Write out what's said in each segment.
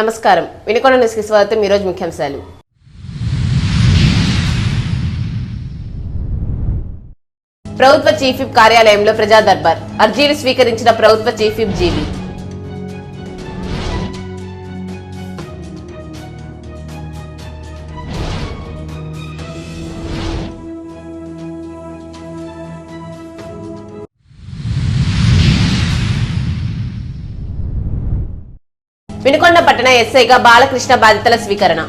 నమస్కారం వినుకొండ న్యూస్ కి స్వాగతం। ఈ రోజు ముఖ్యాంశాలు। ప్రభుత్వ చీఫ్ విప్ కార్యాలయంలో ప్రజా దర్బార్ అర్జీలు స్వీకరించిన ప్రభుత్వ చీఫ్ విప్ జీవి। వినుకొండ పట్టణ ఎస్ఐగా బాలకృష్ణ బాధ్యతల స్వీకరణ।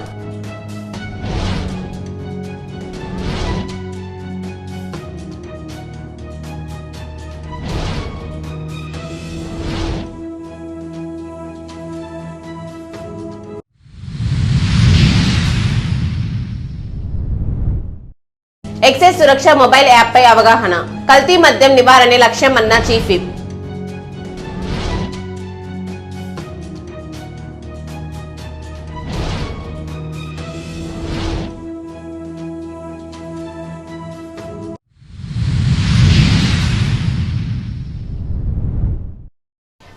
ఎక్సైజ్ సురక్ష మొబైల్ యాప్ పై అవగాహన, కల్తీ మద్యం నివారణే లక్ష్యం అన్న చీఫ్ విప్।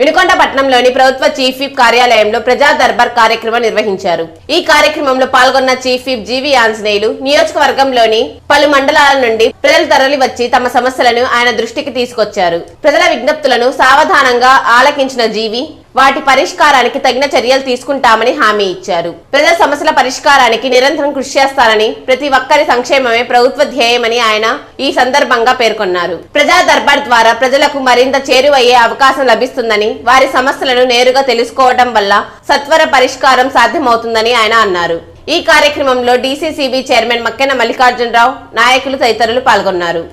వినుకొండ పట్టణంలోని ప్రభుత్వ చీఫ్ విప్ కార్యాలయంలో ప్రజా దర్బార్ కార్యక్రమం నిర్వహించారు। ఈ కార్యక్రమంలో పాల్గొన్న చీఫ్ విప్ జీవి ఆంజనేయులు నియోజకవర్గంలోని పలు మండలాల నుండి ప్రజలు తరలి వచ్చి తమ సమస్యలను ఆయన దృష్టికి తీసుకొచ్చారు। ప్రజల విజ్ఞప్తులను సావధానంగా ఆలకించిన జీవి వాటి పరిష్కారానికి తగిన చర్యలు తీసుకుంటామని హామీ ఇచ్చారు। ప్రజల సమస్యల పరిష్కారానికి నిరంతరం కృషి చేస్తారని, ప్రతి ఒక్కరి సంక్షేమమే ప్రభుత్వ ధ్యేయమని ఆయన ఈ సందర్భంగా పేర్కొన్నారు। ప్రజా దర్బార్ ద్వారా ప్రజలకు మరింత చేరువయ్యే అవకాశం లభిస్తుందని, వారి సమస్యలను నేరుగా తెలుసుకోవడం వల్ల సత్వర పరిష్కారం సాధ్యమవుతుందని ఆయన అన్నారు। ఈ కార్యక్రమంలో డీసీసీబీ చైర్మన్ మక్కెన మల్లికార్జునరావు, నాయకులు తదితరులు పాల్గొన్నారు।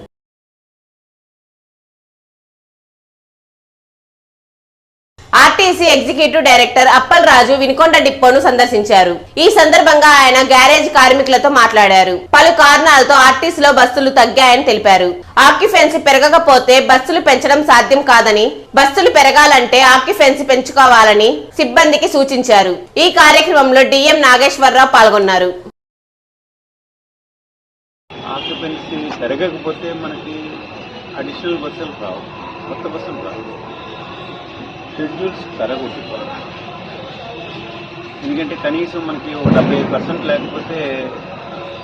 ఆర్టీసీ ఎగ్జిక్యూటివ్ డైరెక్టర్ అప్పల్ రాజు వినుకొండ డిపోను సందర్శించారు। ఈ సందర్భంగా ఆయన గ్యారేజ్ కార్మికులతో మాట్లాడారు। పలు కారణాలతో ఆర్టీసీలో బస్సులు తగ్గాయని తెలిపారు। ఆక్యుపెన్సీ పెరగకపోతే బస్సులు పెంచడం సాధ్యం కాదని, బస్సులు పెరగాలంటే ఆక్యుపెన్సీ పెంచుకోవాలని సిబ్బందికి సూచించారు। ఈ కార్యక్రమంలో డిఎం నాగేశ్వరరావు పాల్గొన్నారు। ఆక్యుపెన్సీ పెరగకపోతే మనకి అడిషనల్ బస్సులు రావు, కొత్త బస్సులు రావు, షెడ్యూల్స్ పెరగొద్దు। ఎందుకంటే కనీసం మనకి 70% లేకపోతే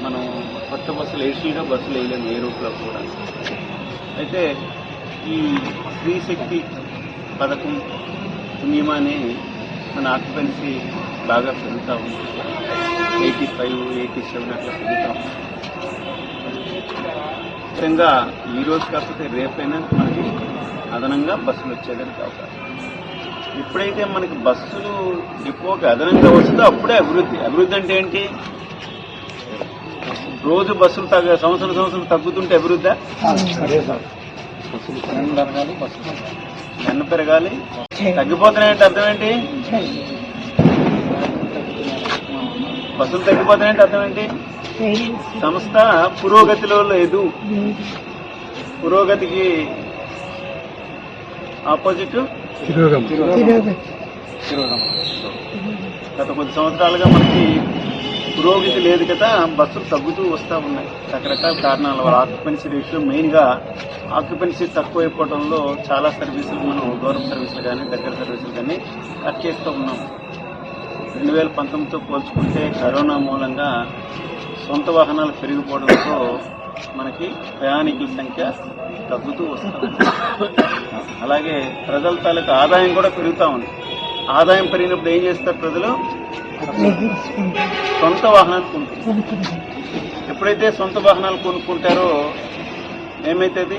మనం కొత్త బస్సులు ఏసీగా బస్సులు వేయలేము ఏ రూట్లో కూడా। అయితే ఈ స్త్రీ శక్తి పథకం నియమాన్ని మన ఆక్యుపెన్సీ బాగా పెరుగుతూ ఉంది, 85, 87 అట్లా పెరుగుతూ ఉంది। ముఖ్యంగా ఈరోజు కాకపోతే రేపైనా మనకి అదనంగా బస్సులు వచ్చేదానికి అవకాశం। ఎప్పుడైతే మనకి బస్సులు డిపోకి అదనంగా వస్తుందో అప్పుడే అభివృద్ధి। అభివృద్ధి అంటే ఏంటి? రోజు బస్సులు సంవత్సరం తగ్గుతుంటే అభివృద్ధి ఎన్న పెరగాలి, తగ్గిపోతున్నాయంటే అర్థం ఏంటి? బస్సులు తగ్గిపోతున్నాయంటే అర్థం ఏంటి? సంస్థ పురోగతిలో లేదు। పురోగతికి ఆపోజిట్ గత కొద్ది సంవత్సరాలుగా మనకి పురోగతి లేదు కదా, బస్సులు తగ్గుతూ వస్తూ ఉన్నాయి రకరకాల కారణాల వల్ల। ఆక్యుపెన్సీ రేషియో మెయిన్గా ఆక్యుపెన్సీ తక్కువైపోవడంలో చాలా సర్వీసులు మనం దూరం సర్వీసులు కానీ దగ్గర సర్వీసులు కానీ కట్ చేస్తూ ఉన్నాం। 2019తో పోల్చుకుంటే కరోనా మూలంగా సొంత వాహనాలు పెరిగిపోవడంతో మనకి ప్రయాణికుల సంఖ్య తగ్గుతూ వస్తుంది। అలాగే ప్రజల తాలూకు ఆదాయం కూడా పెరుగుతూ ఉంది। ఆదాయం పెరిగినప్పుడు ఏం చేస్తారు ప్రజలు? సొంత వాహనాలు కొనుక్కుంటారు। ఎప్పుడైతే సొంత వాహనాలు కొనుక్కుంటారో ఏమైతుంది?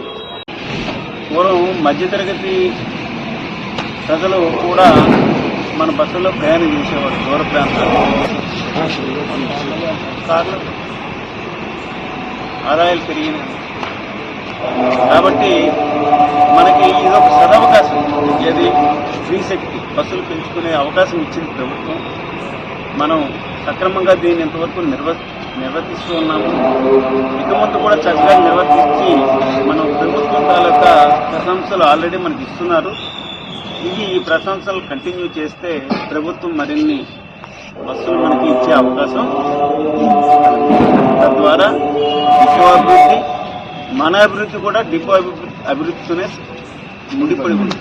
పూర్వం మధ్యతరగతి ప్రజలు కూడా మన బస్సుల్లో ప్రయాణం చేసేవాడు దూర ప్రాంతాలు, కార్లు ఆదాయాలు పెరిగినాయి కాబట్టి మనకి ఇదొక సదవకాశం। ఏది? స్త్రీ శక్తి బస్సులు పెంచుకునే అవకాశం ఇచ్చింది ప్రభుత్వం। మనం సక్రమంగా దీన్ని ఇంతవరకు నిర్వర్తిస్తూ ఉన్నాము। ఇక ముందు కూడా చక్కగా నిర్వర్తించి మనం ప్రభుత్వం తాలూకా ప్రశంసలు ఆల్రెడీ మనకి ఇస్తున్నారు। ఈ ప్రశంసలు కంటిన్యూ చేస్తే ప్రభుత్వం మరిన్ని బస్సులు మనకి ఇచ్చే అవకాశం, తద్వారా డిపో అభివృద్ధి, మన అభివృద్ధి కూడా డిపో అభివృద్ధితోనే ముడిపడి ఉంది।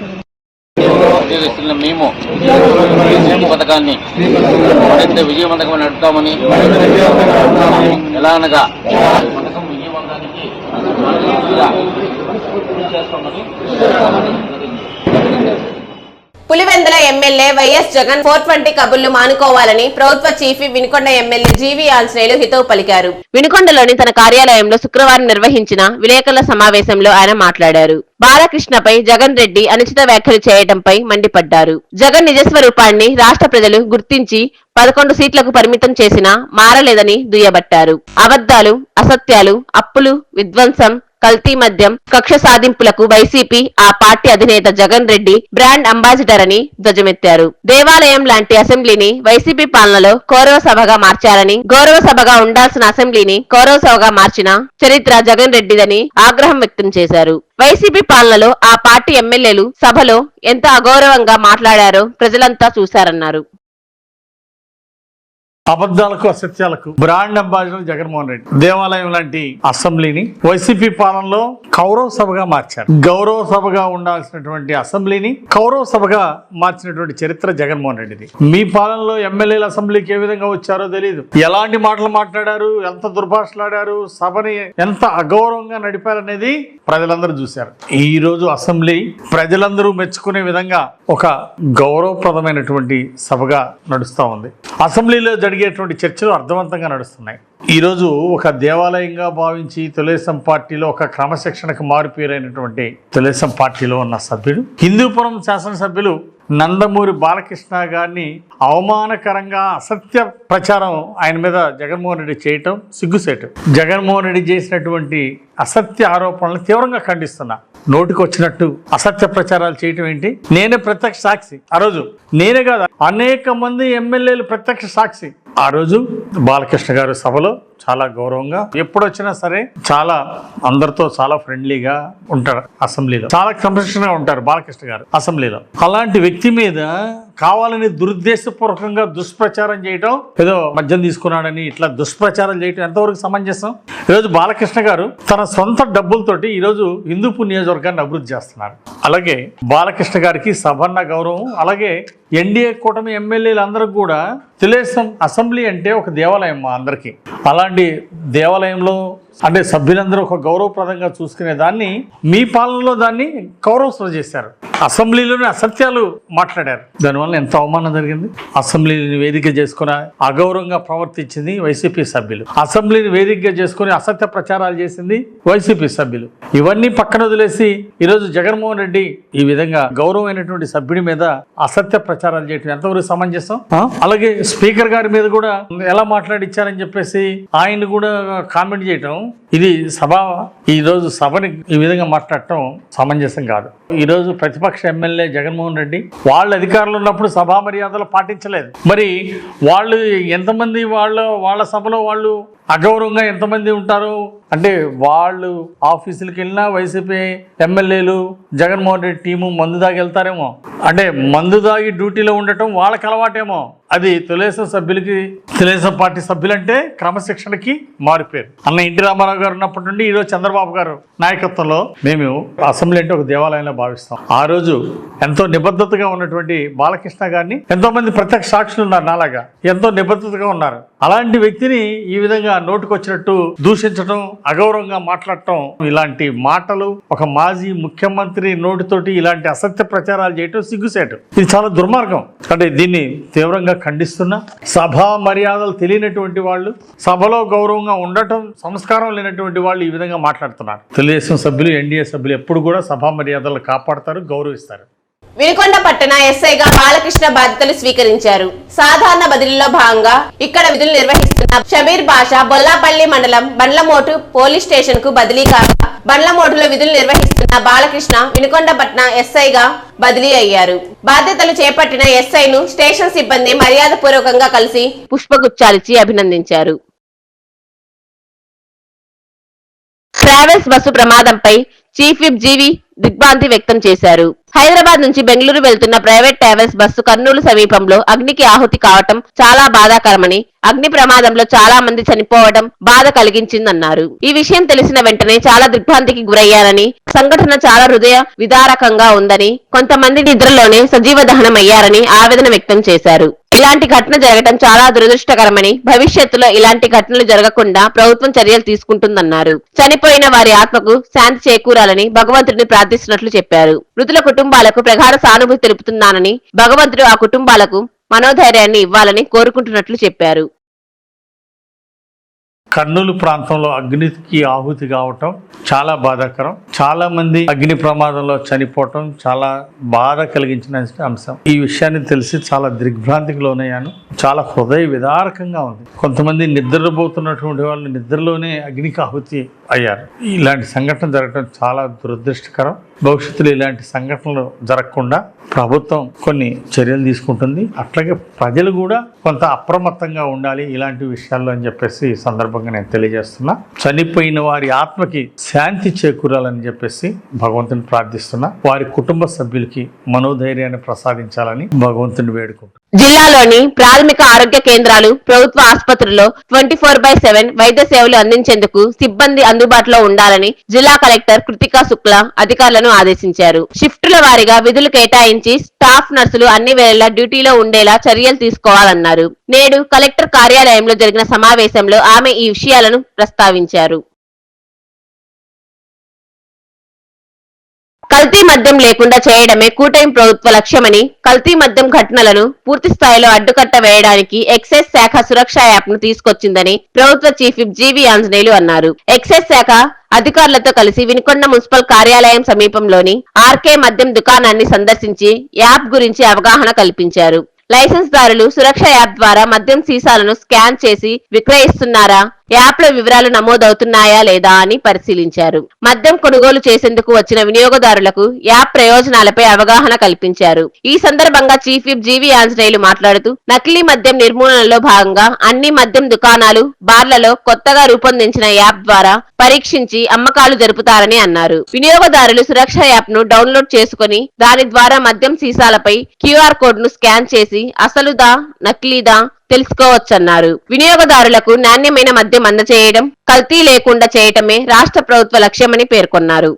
ఉద్యోగస్తున్న మేము ఈ పథకాన్ని మరింత విజయవంతంగా నడుపుతామని, ఎలా అనగా పథకం విజయవంతానికి చేస్తామని. పులివెందుల ఎమ్మెల్యే వైఎస్ జగన్ 420 కబుర్లు మానుకోవాలని ప్రభుత్వ chief Vinukonda MLA GV Anjaneyulu హితవు పలికారు. వినుకొండలోని తన కార్యాలయంలో శుక్రవారం నిర్వహించిన విలేకరుల సమావేశంలో ఆయన మాట్లాడారు. బాలకృష్ణపై జగన్ రెడ్డి అనుచిత వ్యాఖ్యలు చేయడంపై మండిపడ్డారు. జగన్ నిజస్వరూపాన్ని రాష్ట్ర ప్రజలు గుర్తించి 11 సీట్లకు పరిమితం చేసినా మారలేదని దుయ్యబట్టారు. అబద్దాలు, అసత్యాలు, అప్పులు, విధ్వంసం, కల్తీ మద్యం, కక్ష సాధింపులకు వైసీపీ, ఆ పార్టీ అధినేత జగన్ రెడ్డి బ్రాండ్ అంబాసిడర్ అని ధ్వజమెత్తారు. దేవాలయం లాంటి అసెంబ్లీని వైసీపీ పాలనలో కౌరవ సభగా మార్చారని, గౌరవ సభగా ఉండాల్సిన అసెంబ్లీని కౌరవ సభగా మార్చిన చరిత్ర జగన్ రెడ్డిదని ఆగ్రహం వ్యక్తం చేశారు. వైసీపీ పాలనలో ఆ పార్టీ ఎమ్మెల్యేలు సభలో ఎంత అగౌరవంగా మాట్లాడారో ప్రజలంతా చూశారన్నారు. అబద్దాలకు, అసత్యాలకు బ్రాండ్ అంబాసిడర్ జగన్మోహన్ రెడ్డి దేవాలయం లాంటి అసెంబ్లీని వైసీపీ పాలనలో కౌరవ సభగా మార్చారు. గౌరవ సభగా ఉండాల్సినటువంటి అసెంబ్లీని కౌరవ సభగా మార్చినటువంటి చరిత్ర జగన్మోహన్ రెడ్డిది. మీ పాలనలో ఎమ్మెల్యేల అసెంబ్లీకి ఏ విధంగా వచ్చారో తెలియదు. ఎలాంటి మాటలు మాట్లాడారు, ఎంత దుర్భాషలాడారు, సభని ఎంత అగౌరవంగా నడిపారనేది ప్రజలందరూ చూశారు. ఈ రోజు అసెంబ్లీ ప్రజలందరూ మెచ్చుకునే విధంగా ఒక గౌరవప్రదమైనటువంటి సభగా నడుస్తూ ఉంది. అసెంబ్లీలో జరిగేటువంటి చర్చలు అర్థవంతంగా నడుస్తున్నాయి. ఈరోజు ఒక దేవాలయంగా భావించి తెలుగుదేశం పార్టీలో ఒక క్రమశిక్షణకు మారుపేరైనటువంటి తెలుగుదేశం పార్టీలో ఉన్న సభ్యుడు, హిందూపురం శాసనసభ్యులు నందమూరి బాలకృష్ణ గారిని అవమానకరంగా అసత్య ప్రచారం ఆయన మీద జగన్మోహన్ రెడ్డి చేయటం సిగ్గుసేటు. జగన్మోహన్ రెడ్డి చేసినటువంటి అసత్య ఆరోపణలను తీవ్రంగా ఖండిస్తున్నా. నోటికి వచ్చినట్టు అసత్య ప్రచారాలు చేయటం ఏంటి? నేనే ప్రత్యక్ష సాక్షి. ఆ రోజు నేనే కాదు, అనేక మంది ఎమ్మెల్యేలు ప్రత్యక్ష సాక్షి. ఆ రోజు బాలకృష్ణ గారు సభలో చాలా గౌరవంగా, ఎప్పుడు వచ్చినా సరే చాలా అందరితో చాలా ఫ్రెండ్లీగా ఉంటారు. అసెంబ్లీలో చాలా క్రమశిక్షణగా ఉంటారు బాలకృష్ణ గారు అసెంబ్లీలో. అలాంటి వ్యక్తి మీద కావాలని దురుద్దేశపూర్వకంగా దుష్ప్రచారం చేయటం, ఏదో మద్యం తీసుకున్నాడని ఇట్లా దుష్ప్రచారం చేయటం ఎంతవరకు సమంజసం? ఈరోజు బాలకృష్ణ గారు తన సొంత డబ్బులతోటి ఈరోజు హిందూపూర్ నియోజకవర్గాన్ని అభివృద్ధి చేస్తున్నారు. అలాగే బాలకృష్ణ గారికి సభన్న గౌరవం, అలాగే ఎన్డీఏ కూటమి ఎమ్మెల్యేలు అందరికి కూడా తెలుగుదేశం అసెంబ్లీ అంటే ఒక దేవాలయం మా అందరికీ. అలాంటి దేవాలయంలో అంటే సభ్యులందరూ ఒక గౌరవప్రదంగా చూసుకునే దాన్ని మీ పాలనలో దాన్ని కౌరవసం చేశారు. అసెంబ్లీలోనే అసత్యాలు మాట్లాడారు. దానివల్ల ఎంత అవమానం జరిగింది. అసెంబ్లీని వేదిక చేసుకుని అగౌరవంగా ప్రవర్తించింది వైసీపీ సభ్యులు. అసెంబ్లీని వేదికగా చేసుకుని అసత్య ప్రచారాలు చేసింది వైసీపీ సభ్యులు. ఇవన్నీ పక్కన వదిలేసి ఈరోజు జగన్మోహన్ రెడ్డి ఈ విధంగా గౌరవమైనటువంటి సభ్యుడి మీద అసత్య ప్రచారాలు చేయడం ఎంతవరకు సమంజసం? అలాగే స్పీకర్ గారి మీద కూడా ఎలా మాట్లాడిచ్చారని చెప్పేసి ఆయన కూడా కామెంట్ చేయటం, ఇది సభ ఈరోజు సభని ఈ విధంగా మాట్లాడటం సమంజసం కాదు. ఈరోజు ప్రతిపక్ష ఎమ్మెల్యే జగన్మోహన్ రెడ్డి వాళ్ళ అధికారులు ఉన్నప్పుడు సభా మర్యాదలు పాటించలేదు. మరి వాళ్ళు ఎంతమంది వాళ్ళ సభలో వాళ్ళు అగౌరవంగా ఎంతమంది ఉంటారు అంటే, వాళ్ళు ఆఫీసులకు వెళ్ళినా వైసీపీ ఎమ్మెల్యేలు జగన్మోహన్ రెడ్డి టీము మందు దాగి వెళ్తారేమో, అంటే మందు దాగి డ్యూటీలో ఉండటం వాళ్ళకి అలవాటేమో. అది తెలుగుదేశం సభ్యులకి, తెలుగుదేశం పార్టీ సభ్యులంటే క్రమశిక్షణకి మారిపోయారు. అన్న ఎన్టీ రామారావు గారు ఉన్నప్పటి నుండి ఈరోజు చంద్రబాబు గారు నాయకత్వంలో మేము అసెంబ్లీ అంటే ఒక దేవాలయంలో భావిస్తాం. ఆ రోజు ఎంతో నిబద్ధతగా ఉన్నటువంటి బాలకృష్ణ గారిని ఎంతో మంది ప్రత్యక్ష సాక్షులు ఉన్నారు, నాలాగా ఎంతో నిబద్ధతగా ఉన్నారు. అలాంటి వ్యక్తిని ఈ విధంగా నోటుకొచ్చినట్టు దూషించడం, అగౌరవంగా మాట్లాడటం, ఇలాంటి మాటలు ఒక మాజీ ముఖ్యమంత్రి నోటితోటి ఇలాంటి అసత్య ప్రచారాలు చేయటం సిగ్గుసేటు. ఇది చాలా దుర్మార్గం. అంటే దీన్ని తీవ్రంగా ఖండిస్తున్నా. సభా మర్యాదలు తెలియనటువంటి వాళ్ళు, సభలో గౌరవంగా ఉండటం సంస్కారం లేనటువంటి వాళ్ళు ఈ విధంగా మాట్లాడుతున్నారు. తెలుగుదేశం సభ్యులు, ఎన్డీఏ సభ్యులు ఎప్పుడు కూడా సభా మర్యాదలు కాపాడతారు, గౌరవిస్తారు. వినుకొండ పట్టణ ఎస్ఐగా బాలకృష్ణ బాధ్యతలు స్వీకరించారు. సాధారణ బదిలీలో భాగంగా ఇక్కడ విధులు నిర్వహిస్తున్న షబీర్ బాషా బొల్లాపల్లి మండలం బండ్లమోటు పోలీస్ స్టేషన్ కు బదిలీ కాగా, బండ్లమోటులో విధులు నిర్వహిస్తున్న బాలకృష్ణ వినుకొండ పట్టణ ఎస్ఐగా బదిలీ అయ్యారు. బాధ్యతలు చేపట్టిన ఎస్ఐను స్టేషన్ సిబ్బంది మర్యాద పూర్వకంగా కలిసి పుష్పగుచ్చాలిచ్చి అభినందించారు. ట్రావెల్స్ బస్సు ప్రమాదంపై చీఫ్ విప్ జీవీ దిగ్భ్రాంతి వ్యక్తం చేశారు. హైదరాబాద్ నుంచి బెంగళూరు వెళ్తున్న ప్రైవేట్ ట్రావెల్స్ బస్సు కర్నూలు సమీపంలో అగ్నికి ఆహుతి కావటం చాలా బాధాకరమని, అగ్ని ప్రమాదంలో చాలా మంది చనిపోవడం బాధ కలిగించిందన్నారు. ఈ విషయం తెలిసిన వెంటనే చాలా దిగ్భ్రాంతికి గురయ్యారని, సంఘటన చాలా హృదయ విదారకంగా ఉందని, కొంతమంది నిద్రలోనే సజీవ దహనం అయ్యారని ఆవేదన వ్యక్తం చేశారు. ఇలాంటి ఘటన జరగడం చాలా దురదృష్టకరమని, భవిష్యత్తులో ఇలాంటి ఘటనలు జరగకుండా ప్రభుత్వం చర్యలు తీసుకుంటుందన్నారు. చనిపోయిన వారి ఆత్మకు శాంతి చేకూరాలని భగవంతుడిని ప్రార్థిస్తున్నట్లు చెప్పారు. మృతుల కుటుంబాలకు ప్రగాఢ సానుభూతి తెలుపుతున్నానని, భగవంతుడు ఆ కుటుంబాలకు మనోధైర్యాన్ని ఇవ్వాలని కోరుకుంటున్నట్లు చెప్పారు. కర్నూలు ప్రాంతంలో అగ్నికి ఆహుతి కావటం చాలా బాధాకరం. చాలా మంది అగ్ని ప్రమాదంలో చనిపోవటం చాలా బాధ కలిగించిన అంశం. ఈ విషయాన్ని తెలిసి చాలా దిగ్భ్రాంతికి లోనయ్యాను. చాలా హృదయ విదారకంగా ఉంది. కొంతమంది నిద్రపోతున్నటువంటి వాళ్ళు నిద్రలోనే అగ్నికి ఆహుతి అయ్యారు. ఇలాంటి సంఘటన జరగడం చాలా దురదృష్టకరం. భవిష్యత్తులో ఇలాంటి సంఘటనలు జరగకుండా ప్రభుత్వం కొన్ని చర్యలు తీసుకుంటుంది. అట్లాగే ప్రజలు కూడా కొంత అప్రమత్తంగా ఉండాలి ఇలాంటి విషయాల్లో అని చెప్పేసి ఈ సందర్భంగా నేను తెలియజేస్తున్నా. చనిపోయిన వారి ఆత్మకి శాంతి చేకూరాలని చెప్పేసి భగవంతుని ప్రార్థిస్తున్నా. వారి కుటుంబ సభ్యులకి మనోధైర్యాన్ని ప్రసాదించాలని భగవంతుని వేడుకుంటున్నా. జిల్లాలోని ప్రాథమిక ఆరోగ్య కేంద్రాలు, ప్రభుత్వ ఆసుపత్రుల్లో 24/7 వైద్య సేవలు అందించేందుకు సిబ్బంది అందుబాటులో ఉండాలని జిల్లా కలెక్టర్ కృతికా శుక్లా అధికారులను ఆదేశించారు. షిఫ్టుల వారీగా విధులు కేటాయించి స్టాఫ్ నర్సులు అన్ని వేళలా డ్యూటీలో ఉండేలా చర్యలు తీసుకోవాలన్నారు. నేడు కలెక్టర్ కార్యాలయంలో జరిగిన సమావేశంలో ఆమె ఈ విషయాలను ప్రస్తావించారు. కల్తీ మద్యం లేకుండా చేయడమే కూటమి ప్రభుత్వ లక్ష్యమని, కల్తీ మద్యం ఘటనలను పూర్తి స్థాయిలో అడ్డుకట్ట వేయడానికి ఎక్సైజ్ శాఖ సురక్ష యాప్ ను తీసుకొచ్చిందని ప్రభుత్వ చీఫ్ విప్ జీవీ ఆంజనేయులు అన్నారు. ఎక్సైజ్ శాఖ అధికారులతో కలిసి వినుకొండ మున్సిపల్ కార్యాలయం సమీపంలోని ఆర్కే మద్యం దుకాణాన్ని సందర్శించి యాప్ గురించి అవగాహన కల్పించారు. లైసెన్స్ దారులు సురక్ష యాప్ ద్వారా మద్యం సీసాలను స్కాన్ చేసి విక్రయిస్తున్నారా, యాప్ లో వివరాలు నమోదవుతున్నాయా లేదా అని పరిశీలించారు. మద్యం కొనుగోలు చేసేందుకు వచ్చిన వినియోగదారులకు యాప్ ప్రయోజనాలపై అవగాహన కల్పించారు. ఈ సందర్భంగా చీఫ్ విప్ జీవీ ఆంజనేయులు మాట్లాడుతూ, నకిలీ మద్యం నిర్మూలనలో భాగంగా అన్ని మద్యం దుకాణాలు, బార్లలో కొత్తగా రూపొందించిన యాప్ ద్వారా పరీక్షించి అమ్మకాలు జరుపుతారని అన్నారు. వినియోగదారులు సురక్ష యాప్ ను డౌన్లోడ్ చేసుకుని దాని ద్వారా మద్యం సీసాలపై QR కోడ్ ను స్కాన్ చేసి అసలుదా నకిలీదా తెలుసుకోవచ్చన్నారు. వినియోగదారులకు నాణ్యమైన మద్యం అందజేయడం, కల్తీ లేకుండా చేయటమే రాష్ట్ర ప్రభుత్వ లక్ష్యమని పేర్కొన్నారు.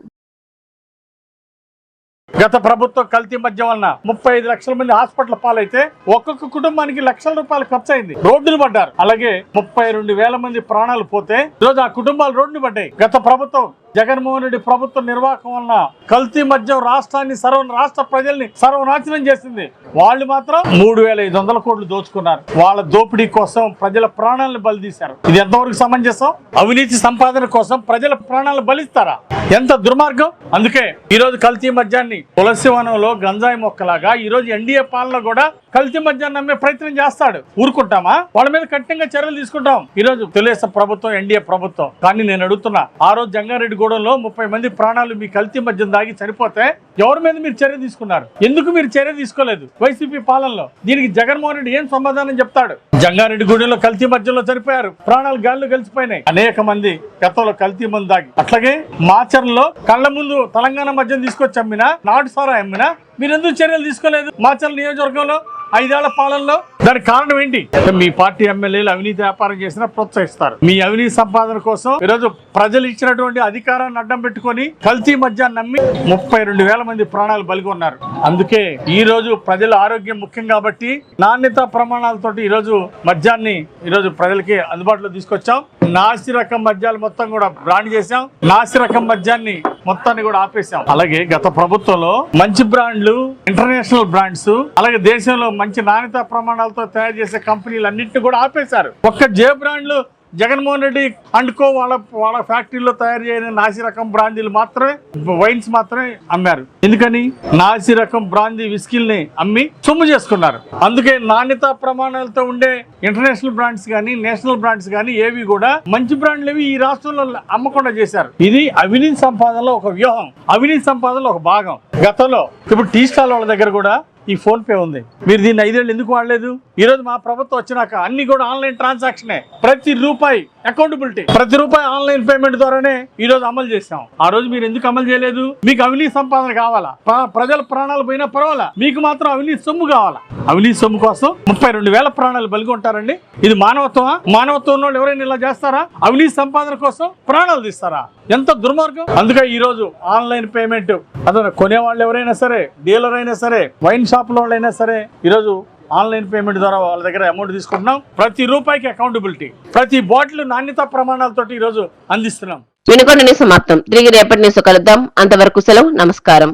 గత ప్రభుత్వం కల్తీ మద్యం వలన 35 లక్షల మంది హాస్పిటల్ పాలైతే ఒక్కొక్క కుటుంబానికి లక్షల రూపాయలు ఖర్చు అయింది. రోడ్డును పడ్డారు. అలాగే 32,000 మంది ప్రాణాలు పోతే ఈరోజు ఆ కుటుంబాలు రోడ్డును పడ్డాయి. గత ప్రభుత్వం జగన్మోహన్ రెడ్డి ప్రభుత్వ నిర్వాహకం వలన కల్తీ మద్యం రాష్ట్రాన్ని రాష్ట్ర ప్రజల్ని సర్వనాశనం చేసింది. వాళ్ళు మాత్రం 3,500 కోట్లు దోచుకున్నారు. వాళ్ళ దోపిడీ కోసం ప్రజల ప్రాణాలను బలితీశారు. ఇది ఎంతవరకు సమంజసం? అవినీతి సంపాదన కోసం ప్రజల ప్రాణాలను బలిస్తారా? ఎంత దుర్మార్గం! అందుకే ఈ రోజు కల్తీ మద్యాన్ని తులసి వనంలో గంజాయి మొక్కలాగా ఈ రోజు ఎన్డీఏ పాలన కూడా కల్తీ మద్యాన్ని నమ్మే ప్రయత్నం చేస్తాడు. ఊరుకుంటామా? వాళ్ళ మీద కఠినంగా చర్యలు తీసుకుంటాం. ఈ రోజు తెలుగుదేశం ప్రభుత్వం, ఎన్డీఏ ప్రభుత్వం. కానీ నేను అడుగుతున్నా, ఆ రోజు జంగారెడ్డిగూడెంలో 30 మంది ప్రాణాలు మీ కల్తీ మద్యం దాగి చనిపోతే ఎవరి మీద మీరు చర్య తీసుకున్నారు? ఎందుకు మీరు చర్య తీసుకోలేదు వైసీపీ పాలనలో? దీనికి జగన్మోహన్ రెడ్డి ఏం సమాధానం చెప్తాడు? జంగారెడ్డిగూడెంలో కల్తీ మద్యంలో చనిపోయారు, ప్రాణాలు గాల్లో కలిసిపోయినాయి అనేక మంది గతంలో కల్తీ మందు దాగి. అట్లాగే మాచర్లలో కళ్ళ ముందు తెలంగాణ మద్యం తీసుకొచ్చి అమ్మినా, నాటు సారా అమ్మినా మీరెందుకు చర్యలు తీసుకోలేదు? మాచర్ల నియోజకవర్గంలో 5 ఏళ్ల పాలనలో దానికి కారణం ఏంటి? మీ పార్టీ ఎమ్మెల్యేలు అవినీతి వ్యాపారం చేసినా ప్రోత్సహిస్తారు. మీ అవినీతి సంపాదన కోసం ఈరోజు ప్రజలు ఇచ్చినటువంటి అధికారాన్ని అడ్డం పెట్టుకొని కల్తీ మద్యాన్ని నమ్మి 32,000 మంది ప్రాణాలు బలిగొన్నారు. అందుకే ఈ రోజు ప్రజల ఆరోగ్యం ముఖ్యం కాబట్టి నాణ్యత ప్రమాణాలతోటి ఈ రోజు మద్యాన్ని ఈ రోజు ప్రజలకి అందుబాటులో తీసుకొచ్చాం. నాసి రకం మద్యాలు మొత్తం కూడా బ్రాండ్ చేశాం. నాసి రకం మద్యాన్ని మొత్తాన్ని కూడా ఆపేశాం. అలాగే గత ప్రభుత్వంలో మంచి బ్రాండ్లు, ఇంటర్నేషనల్ బ్రాండ్స్, అలాగే దేశంలో మంచి నాణ్యత ప్రమాణాలతో తయారు చేసే కంపెనీలు అన్నింటినీ కూడా ఆపేశారు. ఒక్క జే బ్రాండ్లు జగన్మోహన్ రెడ్డి అండ్కో వాళ్ళ ఫ్యాక్టరీలో తయారు చేయని నాసి రకం బ్రాందీలు మాత్రమే, వైన్స్ మాత్రమే అమ్మారు. ఎందుకని? నాసి రకం బ్రాందీ విస్కీల్ని అమ్మి సొమ్ము చేసుకున్నారు. అందుకే నాణ్యత ప్రమాణాలతో ఉండే ఇంటర్నేషనల్ బ్రాండ్స్ కానీ, నేషనల్ బ్రాండ్స్ కానీ ఏవి కూడా మంచి బ్రాండ్లు ఏవి ఈ రాష్ట్రంలో అమ్మకుండా చేశారు. ఇది అవినీతి సంపాదనలో ఒక వ్యూహం, అవినీతి సంపాదనలో ఒక భాగం. గతంలో ఇప్పుడు టీ స్టాల్ వాళ్ళ దగ్గర కూడా ఈ ఫోన్ పే ఉంది. మీరు దీన్ని 5 ఏళ్ళు ఎందుకు వాడలేదు? ఈ రోజు మా ప్రభుత్వం వచ్చినాక అన్ని కూడా ఆన్లైన్ ట్రాన్సాక్షనే. ప్రతి రూపాయి అకౌంటబిలిటీ. ప్రతి రూపాయి ఆన్లైన్ పేమెంట్ ద్వారానే ఈ రోజు అమలు చేస్తాం. ఆ రోజు మీరు ఎందుకు అమలు చేయలేదు? మీకు అవినీతి సంపాదన కావాలా? ప్రజల ప్రాణాలు పోయినా పర్వాలా, మీకు మాత్రం అవినీతి సొమ్ము కావాలా? అవినీతి సొమ్ము కోసం 32,000 ప్రాణాలు బలిగొంటారండి. ఇది మానవత్వమా? మానవత్వం వాళ్ళు ఎవరైనా ఇలా చేస్తారా? అవినీతి సంపాదన కోసం ప్రాణాలు తీస్తారా? ఎంత దుర్మార్గం. అందుకే ఈ రోజు ఆన్లైన్ పేమెంట్ అదే కొనేవాళ్ళు ఎవరైనా సరే, డీలర్ అయినా సరే, వైన్ షాప్ లో వాళ్ళైనా సరే, ఈరోజు ఆన్లైన్ పేమెంట్ ద్వారా వాళ్ళ దగ్గర అమౌంట్ తీసుకుంటున్నాం. ప్రతి రూపాయికి అకౌంటబిలిటీ, ప్రతి బాటిల్ నాణ్యతా ప్రమాణాలతో ఈ రోజు అందిస్తున్నాం. వినుకొండ న్యూస్ సమాప్తం. తిరిగి రేపటి న్యూస్ కలుద్దాం. అంతవరకు సెలవు. నమస్కారం.